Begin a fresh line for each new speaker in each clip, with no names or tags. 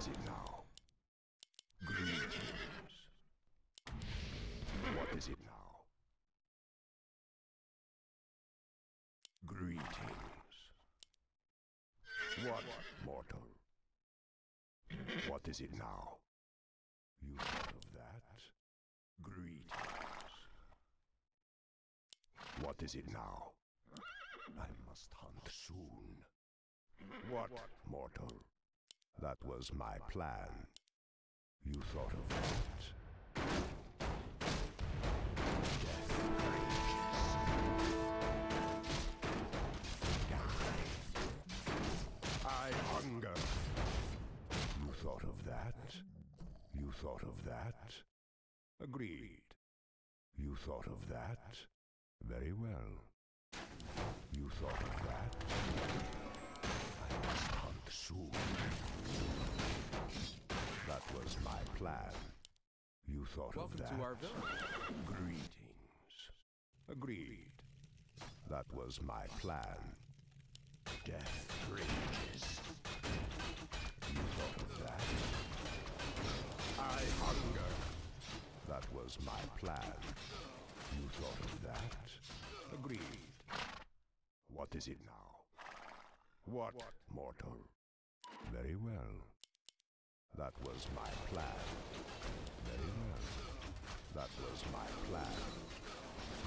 is it now? Greetings. What is it now? Greetings. What, mortal? What is it now? You thought of that? Greetings. What is it now? I must hunt soon. What, mortal? That was my plan. You thought of that? Death rages. Die. I hunger. You thought of that? You thought of that? Agreed. You thought of that? Very well. You thought of that? I must hunt soon. That was my plan. You thought of that?
Welcome to our village.
Greetings. Agreed. That was my plan. Death rages. You thought of that? I hunger. That was my plan. You thought of that? Agreed. What is it now? What, mortal? Very well. That was my plan. Very well. That was my plan.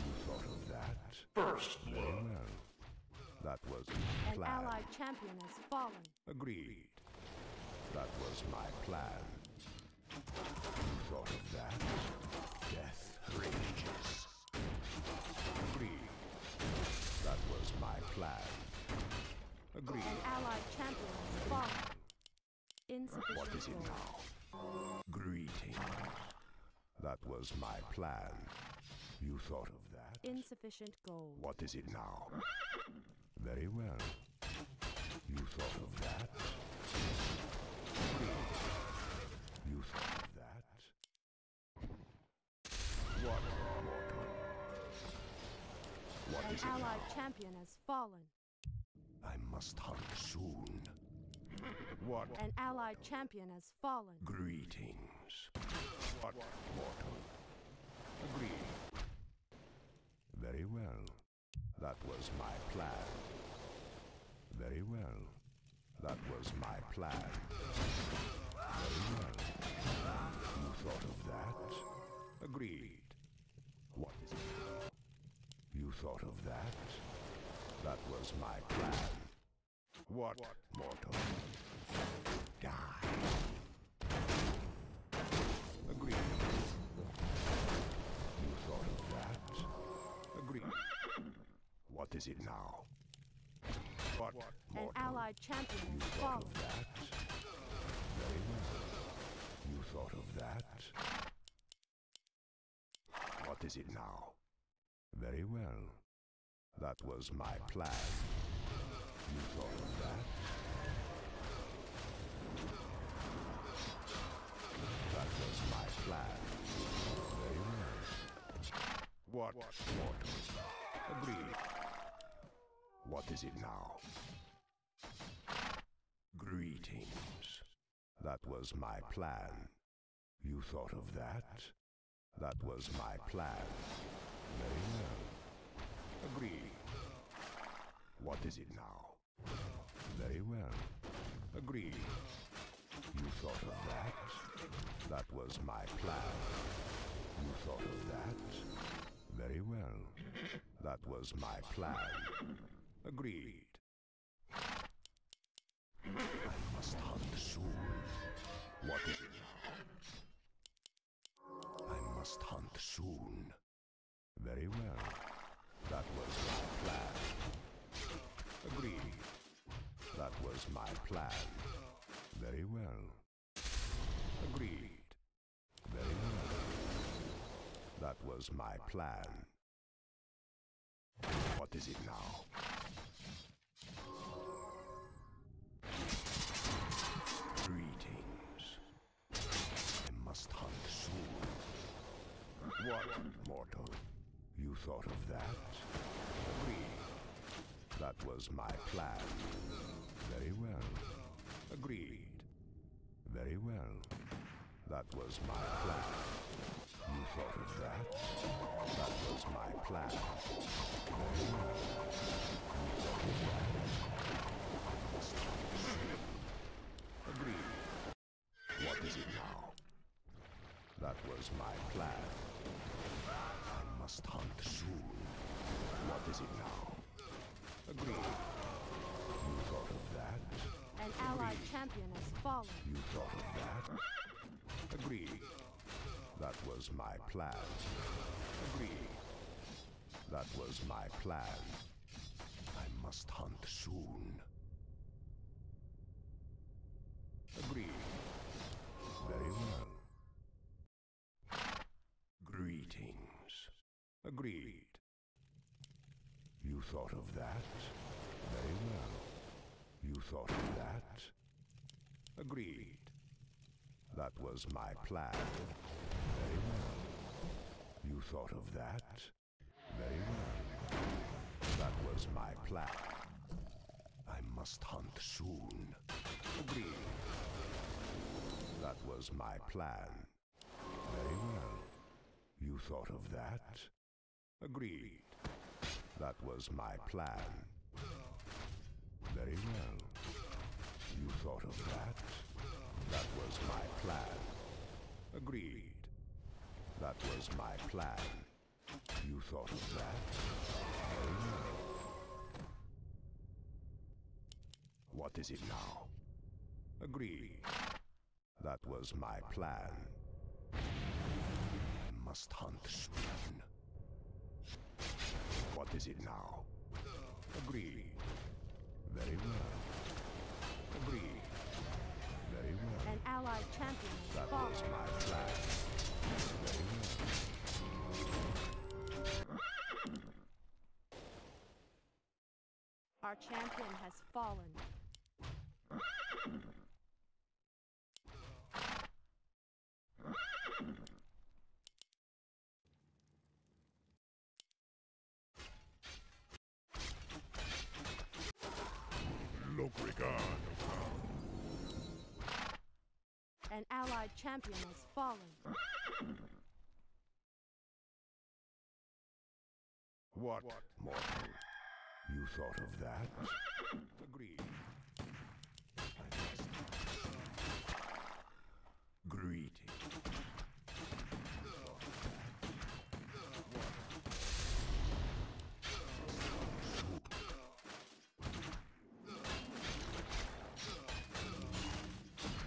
You thought of that? First blood. Very well. That was my plan.
An allied champion has fallen.
Agreed. That was my plan. You thought of that? Death rages. Agreed. That was my plan. Agreed.
An allied champion has fallen. Insufficient
What is it
gold.
now? Greetings. That was my plan. You thought of that?
Insufficient gold.
What is it now? Very well. You thought of that? Agreed. You thought of that? What, mortal? What
An
is it
allied
now?
champion has fallen.
I must hunt soon. What?
An allied champion has fallen.
Greetings. What, mortal? Agreed. Very well. That was my plan. Very well. That was my plan. Very well. You thought of that? Agreed. What is it? You thought of that? That was my plan. What, mortal? Die. Agreed. You thought of that? Agreed. What is it now? What,
An
mortal?
allied champion
You
has
thought
fallen.
of that? Very well. You thought of that? What is it now? Very well. That was my plan. You thought of that? That was my plan. Very well. What, mortal? Agreed. What is it now? Greetings. That was my plan. You thought of that? That was my plan. Very well. Agreed. What is it now? Very well. Agreed. You thought of that? That was my plan. You thought of that? Very well. That was my plan. Agreed. I must hunt soon. What is it now? I must hunt soon. Very well. That was my plan. Agreed. That was my plan. Very well. Agreed. Very well. That was my plan. What is it now? Greetings. I must hunt soon. What, mortal? You thought of that? Agreed. That was my plan. Very well. Agreed. Very Very well. That was my plan. You thought of that? That was my plan. Very well. You thought of that? Agreed. What is it now? That was my plan. I must hunt soon. What is it now? Agreed. You thought of that?
An allied champion has fallen.
You thought of that? Agreed. That was my plan. Agreed. That was my plan. I must hunt soon. Agreed. Very well. Greetings. Agreed. You thought of that? Very well. You thought of that? Agreed. That was my plan. Very well. You thought of that? Very well. That was my plan. I must hunt soon. Agreed. That was my plan. Very well. You thought of that? Agreed. That was my plan. Very well. You thought of that? That was my plan. Agreed. That was my plan. You thought of that? Very well. What is it now? Agreed. That was my plan. I must hunt soon. What is it now? Agreed. Very well. Agreed. Very well.
An allied champion has
That
fallen.
was my plan. Very well.
Our champion has fallen. An allied champion has fallen.
What, mortal? You thought of that? Agreed. Greeting.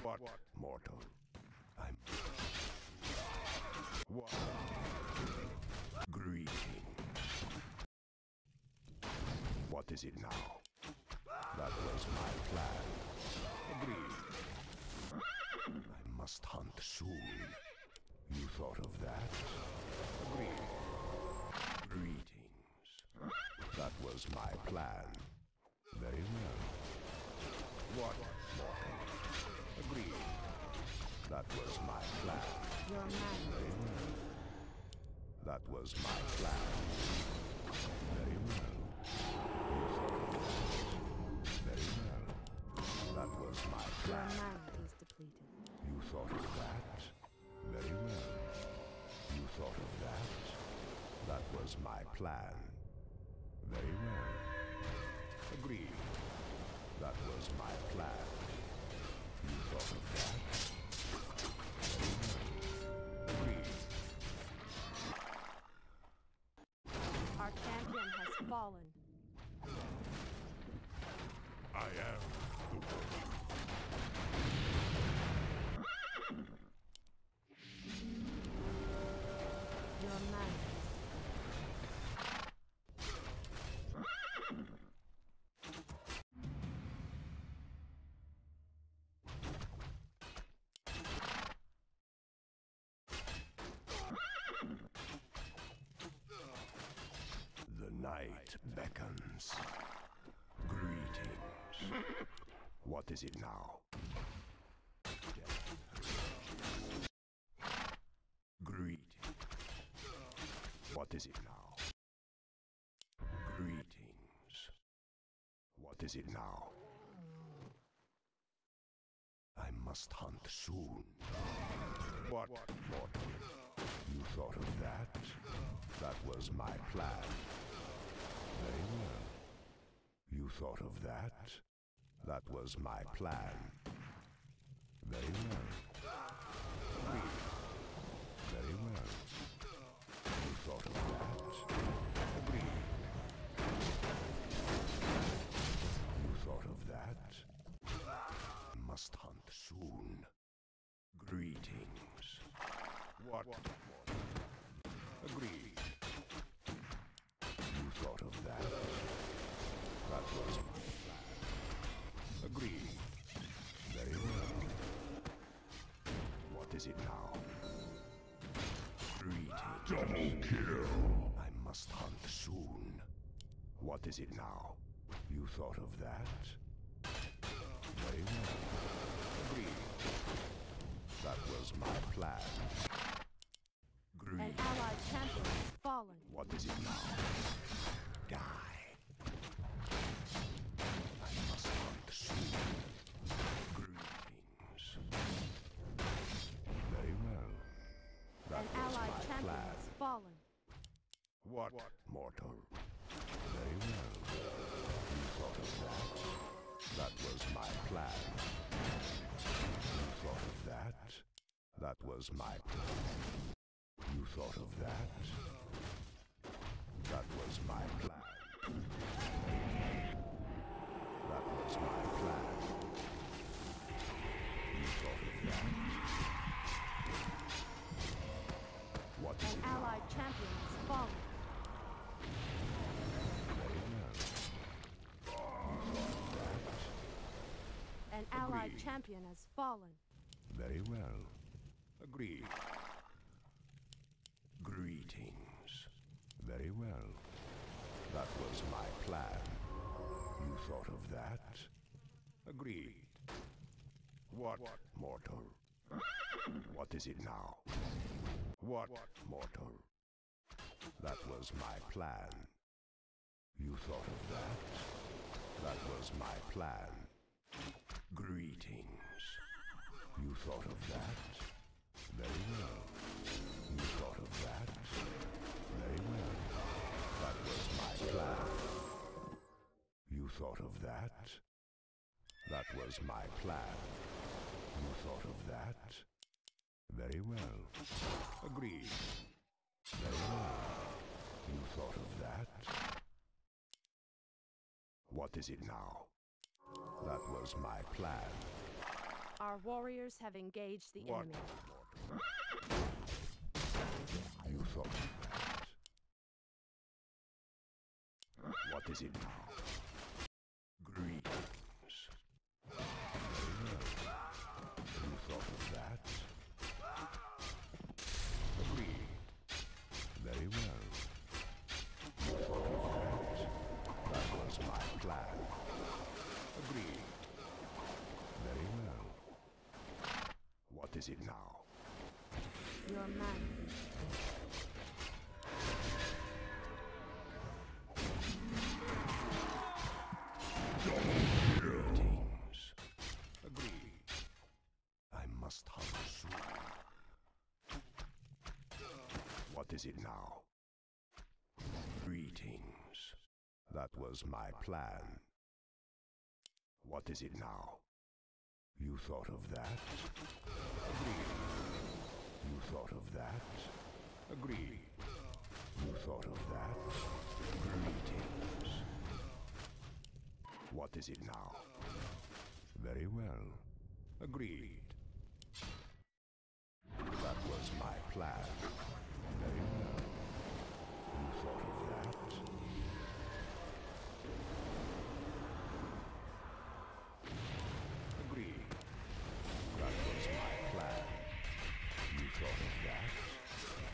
What, mortal? I'm... What? Greeting. What is it now? That was my plan. Agreed. I must hunt soon. You thought of that? Agreed. Greetings. That was my plan. Very well. What, mortal? Agreed. That was my plan.
Your man.
Very well. That was my plan. Very well. Very well. That was my
Your
plan.
mana is depleted.
You thought of that? Very well. You thought of that? That was my plan. Very well. Agreed. That was my plan. You thought of that? Very well. Agreed.
Our champion has fallen.
I am the one.
Your man.
The night beckons. Greetings. What is it now? Greetings. What is it now? Greetings. What is it now? I must must hunt soon. What, mortal? You thought of that? That was my plan. Very well. You thought of that? That was my plan. Very well. Agreed. Very well. You thought of that? Agreed. You thought of that? Must hunt soon. Greetings. What? Agreed. You thought of that? That was my plan. Agreed. Very well. What is it now? Greetings. Double kill. I must hunt soon. What is it now? You thought of that? Very well. Agreed. That was my plan.
An
Greed.
allied champion has fallen.
What is it now? Die. I must hunt soon. Greetings. Very well. That
An
was
allied
my
champion
plan.
has fallen.
What, mortal? Very well. You thought of that? That was my plan. You thought of that? That was my plan. You thought of that? That was my plan. That was my plan. You thought of that? What is
An
it now?
allied champion has fallen.
Very well. You thought of that?
An allied
Agreed.
champion has fallen.
Very well. Agreed. Greetings. Very well. That was my plan. You thought of that? Agreed. What, mortal? What is it now? What, mortal? That was my plan. You thought of that? That was my plan. Greetings. You thought of that? Very well. You thought of that? Very well. That was my plan. You thought of that? That was my plan. You thought of that? Very well. Agreed. Very well. You thought of that? What is it now? That was my plan.
Our warriors have engaged the
What?
enemy.
You thought of that. What is it now? Greetings. Very well. You thought of that? Agreed. Very well. You thought of that? That was my plan. Agreed. Very well. What is it now?
Your man.
Greetings. Agreed. I must hunt soon. What is it now? Greetings. That was my plan. What is it now? You thought of that? Agreed. You thought of that? Agreed. You thought of that? Greetings. What is it now? Very well. Agreed. That was my plan. Very well. You thought of that? Agreed. That was my plan. You thought of that?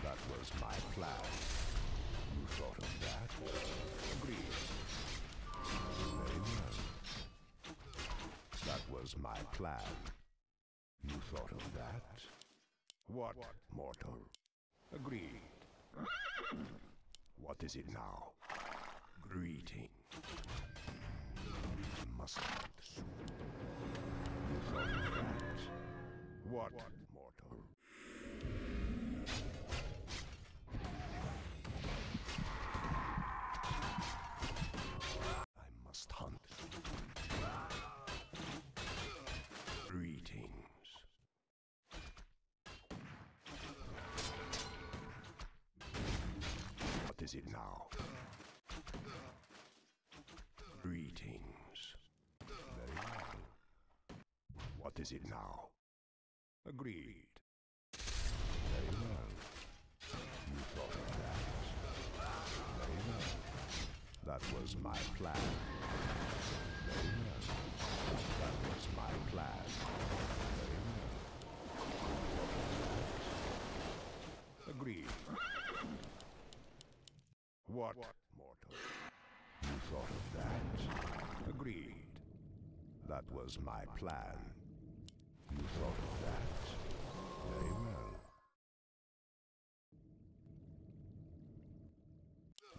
That was my plan. You thought of that? Agreed. Very well. That was my plan. You thought of that? What, mortal? Agreed. What is it now? Greeting. Must hunt soon. You thought of that? What, mortal? I must hunt. Greetings. What is it now? Greetings. Very well. What is it now? Agreed. Very well. You thought of that. Very well. That was my plan. Very well. That was my plan. Very well. You thought of that. Agreed. What, mortal? You thought of that. Agreed. That was my plan. You thought of that. Very well.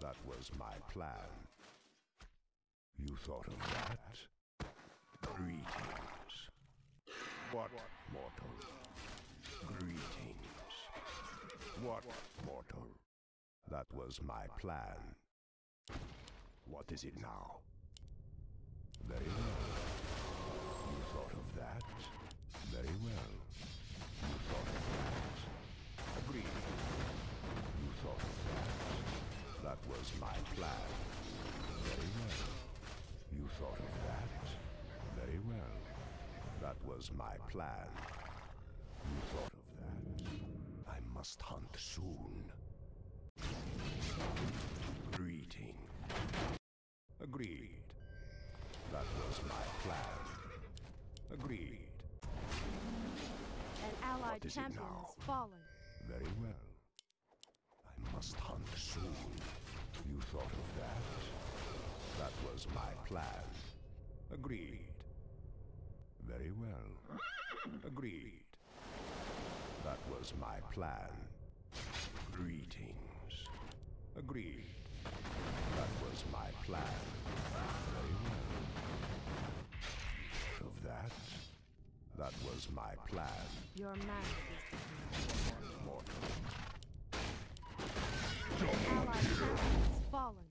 That was my plan. You thought of that. Greetings. What, mortal? Greetings. What, mortal? That was my plan. What is it now? Very well. You thought of that. Very well. You thought of that. Agreed. You thought of that. That was my plan. Very well. You thought of that. Very well. That was my plan. You thought of that. I must hunt soon. Greeting. Agreed. That was my plan. Agreed.
An allied
What is it
champion
now?
has fallen.
Very well. I must hunt soon. You thought of that? That was my plan. Agreed. Very well. Agreed. That was my plan. Greetings. Agreed. That was my plan. Very well. You thought of that? That was my plan.
Your man
Mortal.
An allied champion has fallen.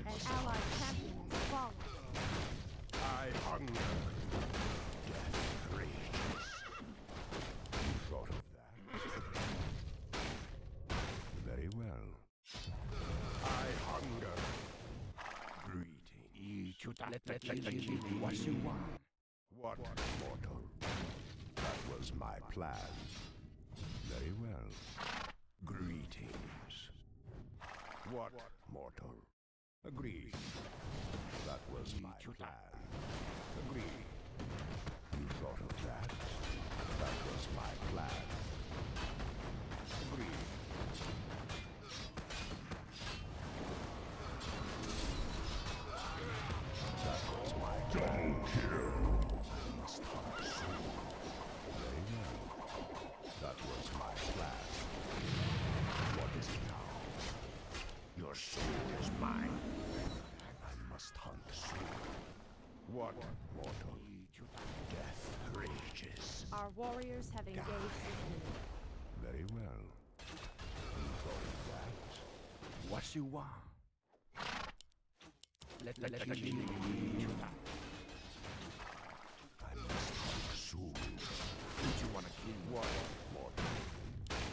An allied champion has fallen.
I hunger. Death rages. You thought of that? Very well. I hunger. Greetings.
What you want?
What, mortal? That was my plan. Very well. Greetings. What, mortal? Agreed. That was my plan. Agreed. You thought of that? That was my plan. Agreed. That was my plan. Double kill. Must hunt soon. Very well. That was my plan. What is it now? Your soul is mine. I must hunt soon. What, mortal? Death rages.
Our warriors have engaged the enemy.
Very well. You thought of that?
What you want? Let
I must hunt soon.
What you wanna kill?
What, mortal?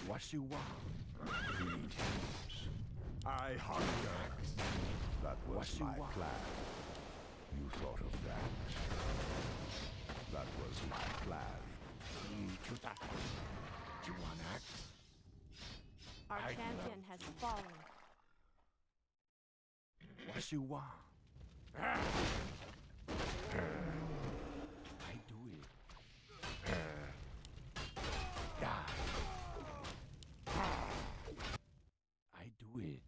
What you want?
Greetings. I hunger. That was
What you
my
want?
plan. You thought of that? That was my plan.
You wanna act?
Our
I
champion has fallen.
What you want? I do it. Die. I do it.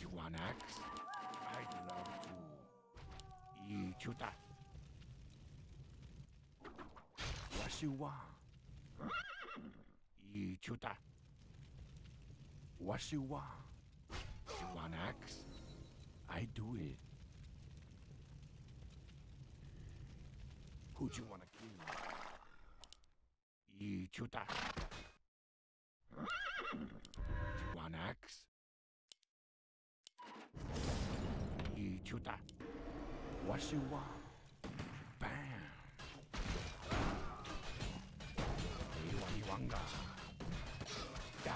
You want axe? I love you. Eat you that. What you want? Eat you that. What you want? You want axe? I do it. Who do you wanna kill? Eat you that. You want axe? Eat you that. What you want? Bam. Iwaniwanga. Die.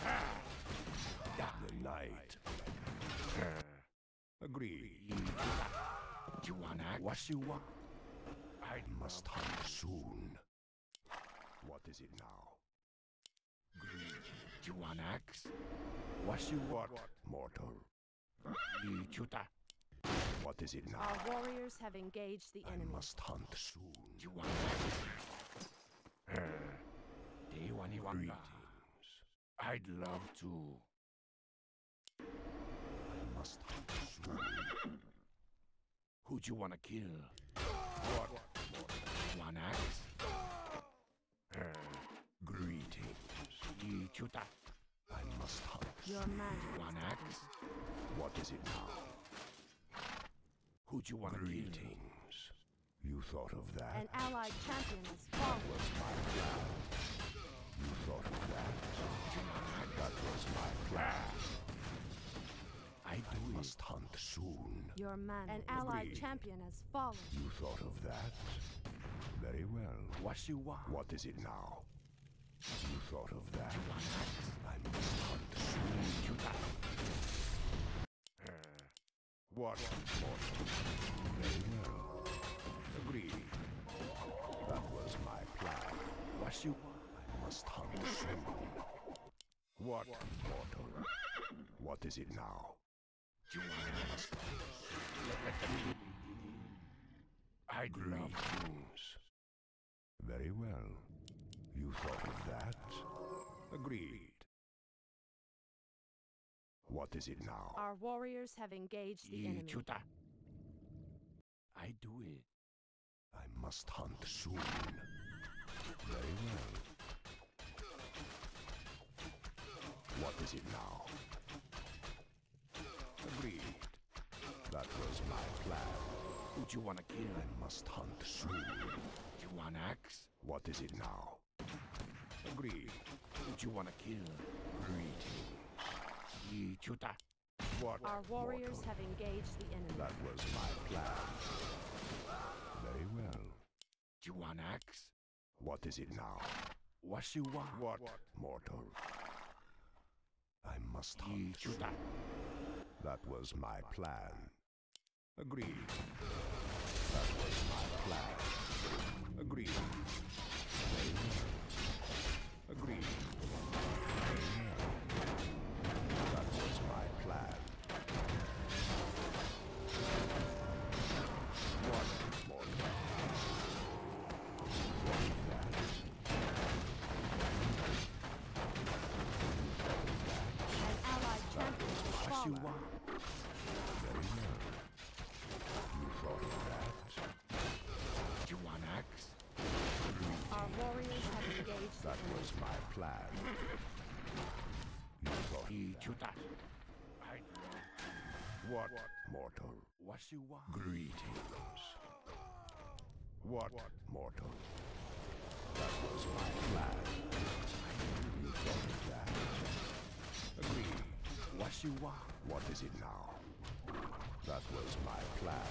Ah. Die.
The night. Agreed.
Eat you that. You want axe? What you want?
I must hunt soon. What is it now?
You want axe? What you want?
Mortal.
Eat you that.
What is it now?
Our warriors have engaged the
I
enemy.
must hunt soon.
You want axe? Iwaniwanga.
Greetings.
I'd love to.
I must hunt soon.
Who'd you wanna kill? What? One axe?
Greetings.
Eat you that.
I must hunt.
Your magic.
One axe?
What is it now?
Who'd you wanna kill?
Greetings. You thought of that?
An allied champion has fallen.
Was my plan. You thought of that? That was my plan.
I do it.
Must hunt soon.
Your man. An allied
Agreed.
champion has fallen.
You thought of that? Very well.
What you want?
What is it now? You thought of that?
One axe?
I must hunt soon.
Eat you that.
What? Very well. Agreed. That was my plan.
What you want?
I must hunt soon. What? Mortal. What is it now?
You want axe? I'd love to.
Greetings. Very well. You thought of that? Agreed. What is it now?
Our warriors have engaged the enemy.
Eat you that. I do it.
I must hunt soon. Very well. What is it now? Agreed. That was my plan.
Who'd you wanna kill?
I must hunt soon.
You want axe?
What is it now? Agreed.
Who'd you wanna kill?
Greeting.
Eat you that.
What?
Our warriors
Mortal?
have engaged the enemy.
That was my plan. Very well.
You want axe?
What is it now?
What you want?
What? Mortal. I must hunt
Eat you
soon.
that.
That was my plan. Agreed. That was my plan. Agreed. Very well. Agreed. Very well. That was my plan. What? Mortal. What is that?
An allied champion has
What you
fallen.
want?
Very well. You thought of that?
You want axe?
Our warriors have engaged the
That
enemy.
was my plan. You thought of
Eat you
that?
that. I'd love to.
What? Mortal.
What you want?
Greetings. What? Mortal. That was my plan. You thought of that? Agreed.
What you want?
What is it now? That was my plan.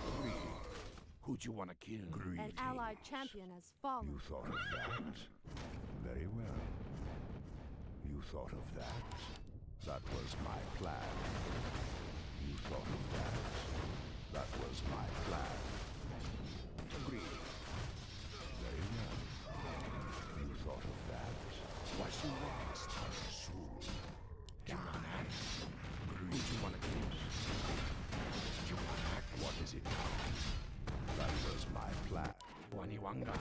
Agreed.
Who'd you wanna kill?
An
Greetings.
allied champion has fallen.
You thought of that? Very well. You thought of that? That was my plan. You thought of that? That was my plan. Agreed. Very well. You thought of that?
What you want?
Must hunt soon.
You want axe? Who'd you wanna kill? You want axe?
What is it now? That was my plan.
Waniwanga.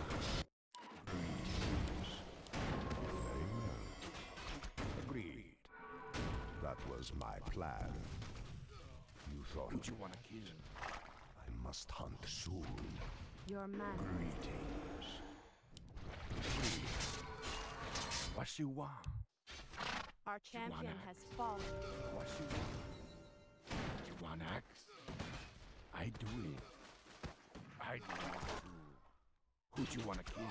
Greetings. Very well. Agreed. That was my plan. You thought
Who'd
of
you wanna kill?
I must hunt soon.
Your man.
Greetings.
What you want?
Our champion
axe?
has fallen.
What you want? You want axe? I do it. I'd love to. Who'd you wanna kill?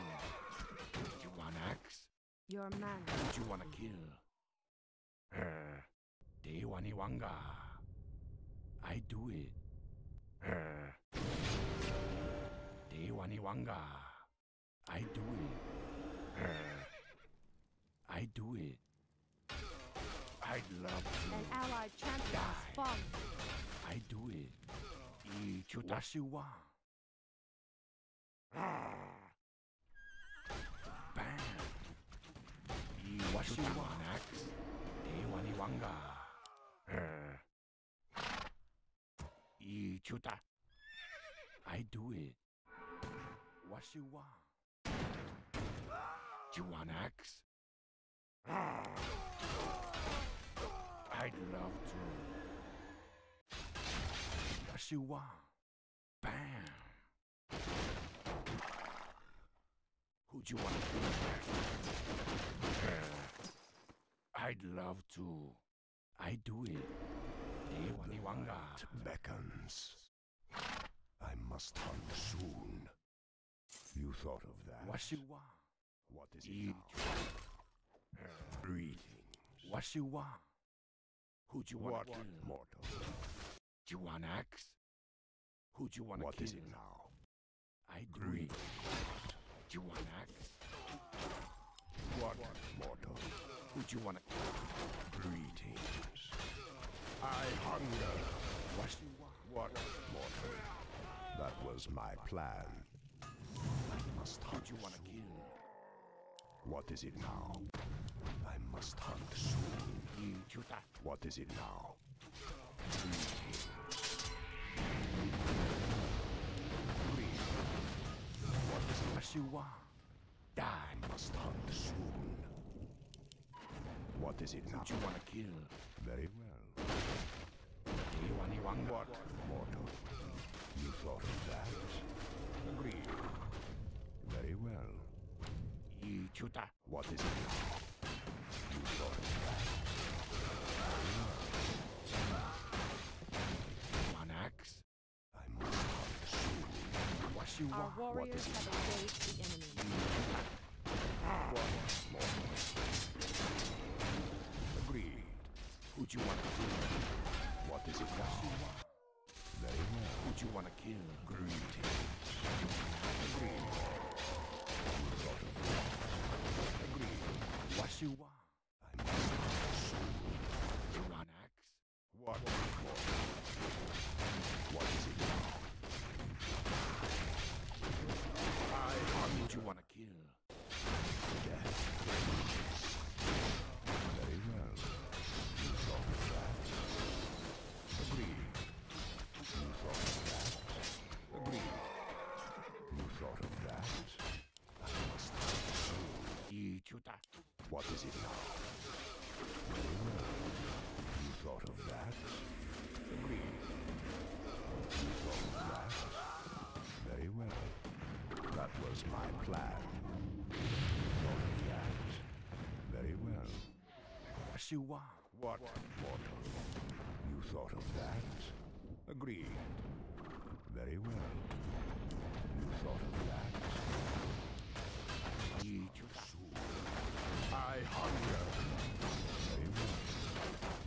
You want axe?
Your man.
Who'd you wanna kill? Dewani Wanga. I do it. Dewani Wanga. I do it. I do it. I'd love to.
An allied champion has fallen.
I do it. Ichudashiwa. Bam. Iwashiwa axe. Dewani Wanga. Ichuta. I do it. Washiwa. You want axe? I'd love to. Washiwa. Bam. Who'd you want to kill? I'd love to. I do it. Dewani Wanga.
It beckons. I must hunt soon. You thought of that?
Washiwa.
What is it now? Greetings.
Washiwa. Who'd you want
What
to kill?
mortal?
Do you want axe? Who'd you want to
What
kill?
is it now?
I do it.
Greetings.
Do you want axe?
What mortal?
Who'd you want to kill?
Greetings. I hunger.
Washiwa.
What mortal? That was my plan. I must hunt
Who'd you want to
soon.
kill?
What is it now? I must hunt soon.
Ichuta.
What is it now? What is it?
Washiwa. Die.
I must hunt soon. What is it now?
Who'd you want to kill?
Very well.
Dewani Wanga.
What mortal? You thought of that? Agreed. Very well.
Ichuta.
What is it now? You thought of that?
Want axe?
I must hunt soon.
Washiwa.
Our warriors
is it
have engaged the enemy.
What mortal? Agreed.
Who'd you want to kill?
What is it now?
Washiwa.
Very well.
Who'd you want to kill?
Greetings. Agreed. You thought of that? Agreed.
Washiwa.
I must hunt soon.
You want axe?
What mortal? What is it now? I hunt
Who'd you want to kill?
death. Very well. You thought of that? Agreed. You thought of that? Agreed. You thought of that? I must hunt soon.
Ichuta.
What is it now? Very well. You thought of that? Agreed. You thought of that? Very well. That was my plan. You thought of that? Very well.
Washiwa.
What mortal? You thought of that? Agreed. Very well. You thought of that?
Ichuta.
I hunger. Very well.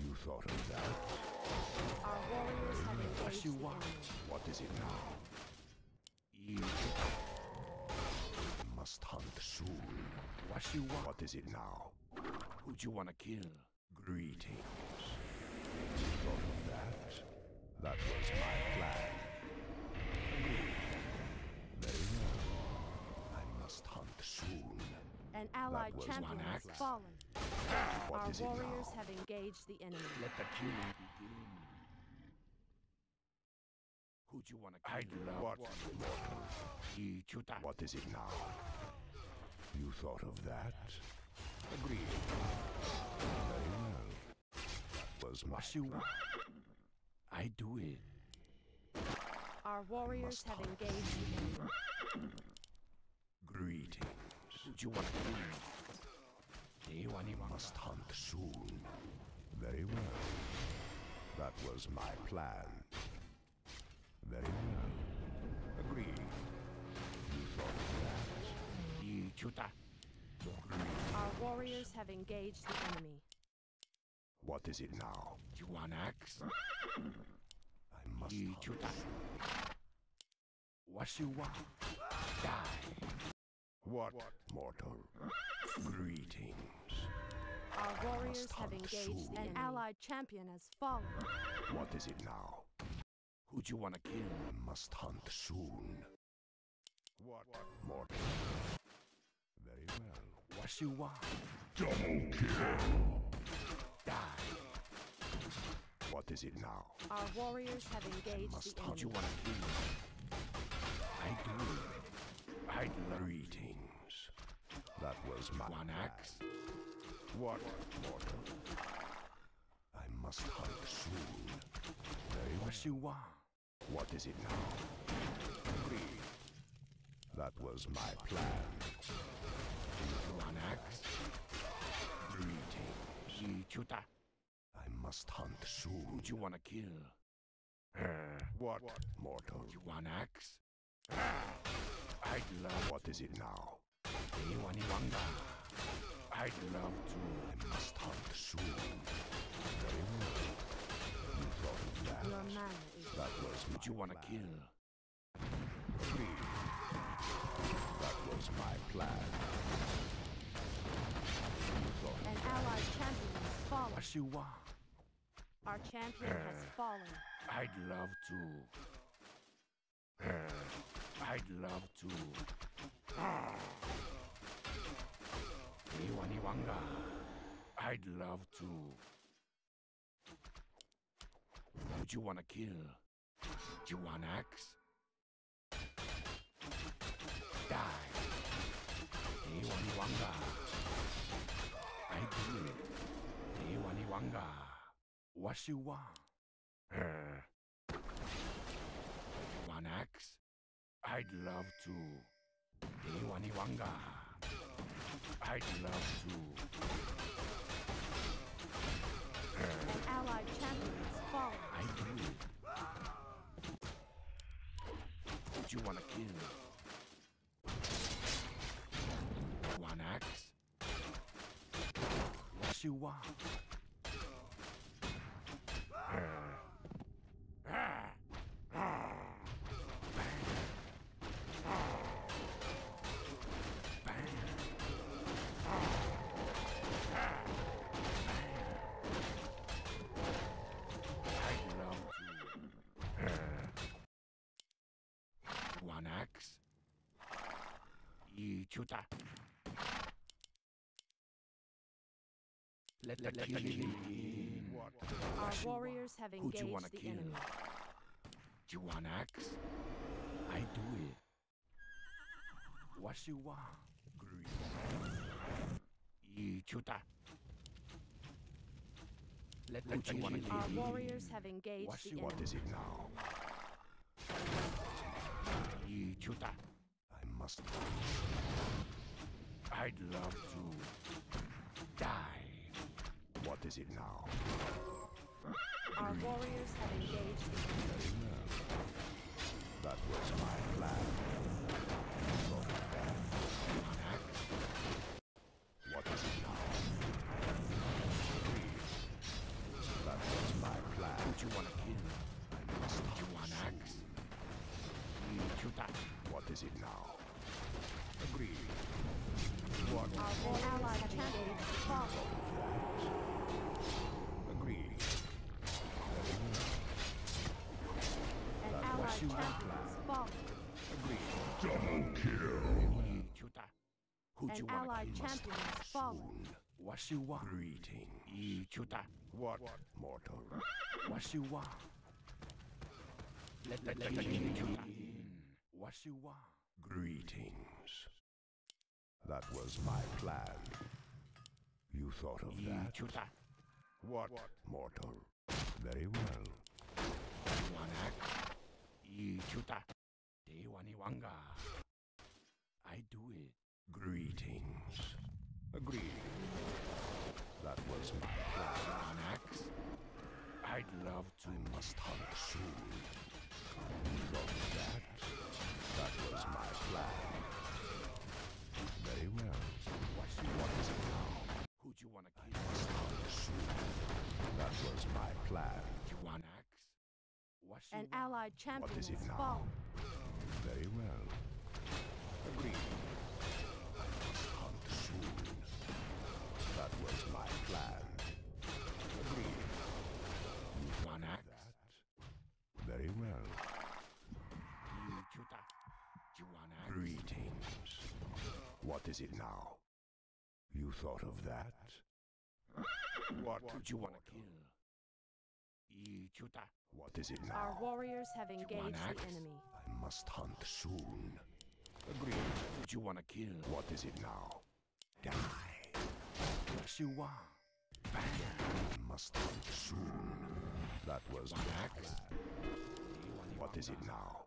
You thought of that?
Our warriors have engaged the
Washiwa.
enemy.
What is it now?
Ichuta.
I must hunt soon.
Washiwa.
What is it now?
Who'd you want to kill?
Greetings. You thought of that? That was my plan. Agreed. Very well. I must hunt soon.
An allied
was
champion
one
has
axe.
fallen.
What
Our
is it
warriors
now?
have engaged the enemy.
Let the killing begin. Who'd you want to kill? I'd love
What
to.
mortal?
Ichuta.
What is it now? You thought of that? Agreed. Very well. That was my
Washiwa. I do it.
Our warriors
must
have
hunt.
engaged the enemy.
greetings.
Who'd you want to kill? Dewani Wanga.
Must hunt soon. Very well. That was my plan. Very well. Agreed.
Chuta.
Our warriors have engaged the enemy.
What is it now?
You want axe?
I must hunt.
Chuta. What you want? Die.
What, mortal? Greetings.
Our warriors
must
have
hunt
engaged
soon.
the enemy. An allied champion has fallen.
What is it now?
Who'd you wanna kill?
I must hunt soon. What, mortal? Very well.
What you want?
Double kill.
Die.
What is it now?
Our warriors have engaged
must
the
hunt.
Who'd you
enemy.
wanna kill? I do it. I'd love
Greetings. That was my
one
plan.
axe.
What, mortal? I must hunt soon. Very well.
What you want?
What is it now? Agreed. That was my plan.
One axe.
Greetings.
Chuta.
I must hunt soon.
Who'd you wanna kill?
What, mortal?
You want axe? I'd love.
What is it now?
Wanga. I'd love to.
I must hunt soon. Very well. You thought of that?
Your mana is
That was my
Who'd you wanna
plan.
kill?
Agreed. That was my plan. You thought
an
of that?
allied champion has fallen.
What you want?
Our champion has fallen.
I'd love to. I'd love to. Wanga. I'd love to. Who'd you wanna kill? Do you want axe? Die. Wanga. I do it. Wanga. What you want? One axe? I'd love to. Wanga. I'd love to.
An allied champion has fallen.
I do it. Who'd you wanna kill? One axe? What you want? One axe? Chuta. Let kill in.
What?
Our warriors have
Who'd you
engaged
wanna
the
kill?
enemy.
Do you want axe? I do it. What you want? Chuta. Let you wanna kill.
Our warriors have engaged
What
the
you-
What
enemy.
is it now?
Chuta.
I must.
I'd love to die.
What is it now?
Our warriors have engaged the enemy.
Very well. That was my plan. You thought of that?
One axe?
What is it now? Agreed. That was my plan.
Who'd you wanna kill?
I must
Do you
hunt
want
soon.
axe? Chuta.
What is it now? Agreed. What?
Our allied champion has fallen.
Agreed. Very well.
An
That
allied
was
champion
my
has
plan.
fallen.
Agreed. Double kill.
Chuta. Who'd you
An
wanna
allied
kill?
champion has fallen.
Soon.
What you want?
Greetings.
Chuta.
What, mortal?
What you want? Let kill Chuta. What you want?
Greetings. That was my plan. You thought of that?
Chuta.
What, mortal? Very well.
One act. Chuta. Wanga. I do it.
Greetings. Agreed. That was my plan.
One axe. I'd love to.
I must hunt soon. You thought of that? That was my plan. Very
An allied champion
is it
has
now?
fallen.
Very well. Agreed. Hunt soon. That was my plan. Agreed.
One axe.
That? Very well. Greetings. What is it now? You thought of that?
What would you want to kill?
What is it
Our
now?
warriors have engaged
axe?
the enemy.
I must hunt soon.
Agreed. Would you want to kill?
What is it now? Die.
Siwa. Bang.
I must hunt soon. That was
One
my
axe.
plan. What is it now?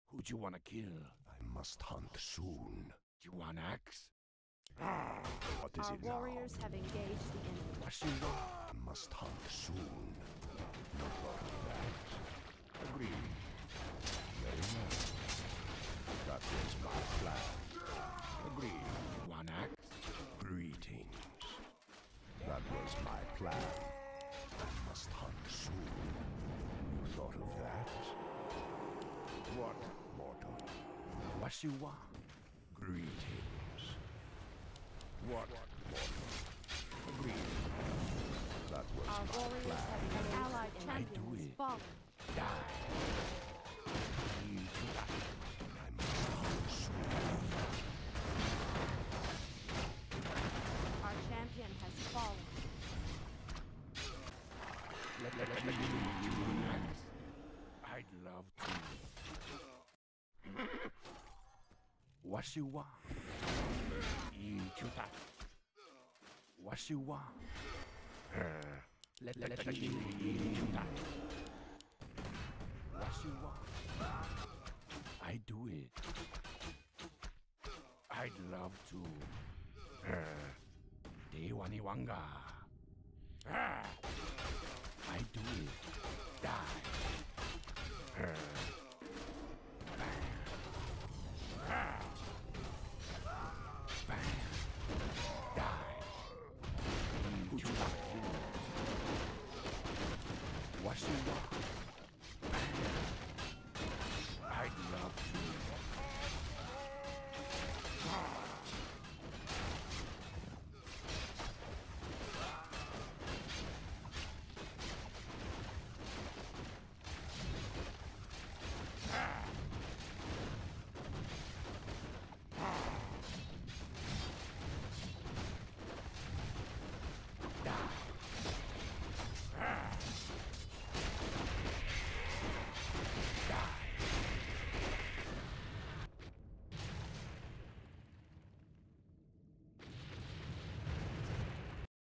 Who'd you want to kill?
I must hunt soon.
You want axe?
What is
Our
it now?
warriors have engaged the enemy.
Siwa.
I must hunt soon. You thought of that? Agreed. Very well. That was my plan. Agreed.
One axe?
Greetings. That was my plan. I must hunt soon. You thought of that? What, mortal?
Siwa.
Greetings. What, mortal? Agreed. That was
Our
my
warriors
plan.
have engaged an allied
I
champion
do
has
it.
fallen.
Die.
I must hunt soon.
Our champion has fallen.
Let me give you an axe. I'd love to. Siwa. Siwa. Let me give you that. Siwa. I do it. I'd love to. Dewaniwanga. I do it. Die.